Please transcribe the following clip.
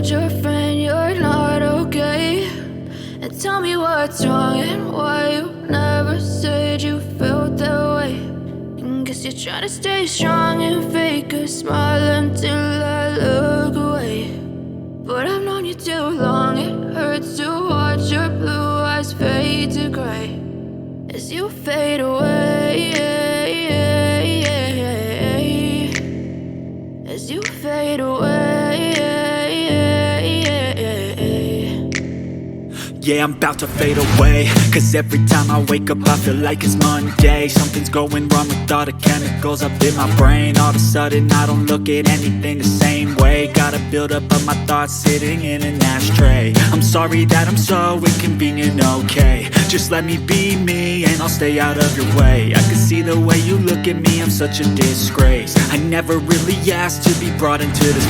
told your friend you're not okay, and tell me what's wrong and why you never said you felt that way. And guess you're trying to stay strong and fake a smile until I look away. But I've known you too long, it hurts to watch your blue eyes fade to gray as you fade away, as you fade away. Yeah, I'm about to fade away, cause every time I wake up I feel like it's Monday. Something's going wrong with all the chemicals up in my brain. All of a sudden I don't look at anything the same way. Got a buildup of my thoughts sitting in an ashtray. I'm sorry that I'm so inconvenient, okay. Just let me be me and I'll stay out of your way. I can see the way you look at me, I'm such a disgrace. I never really asked to be brought into this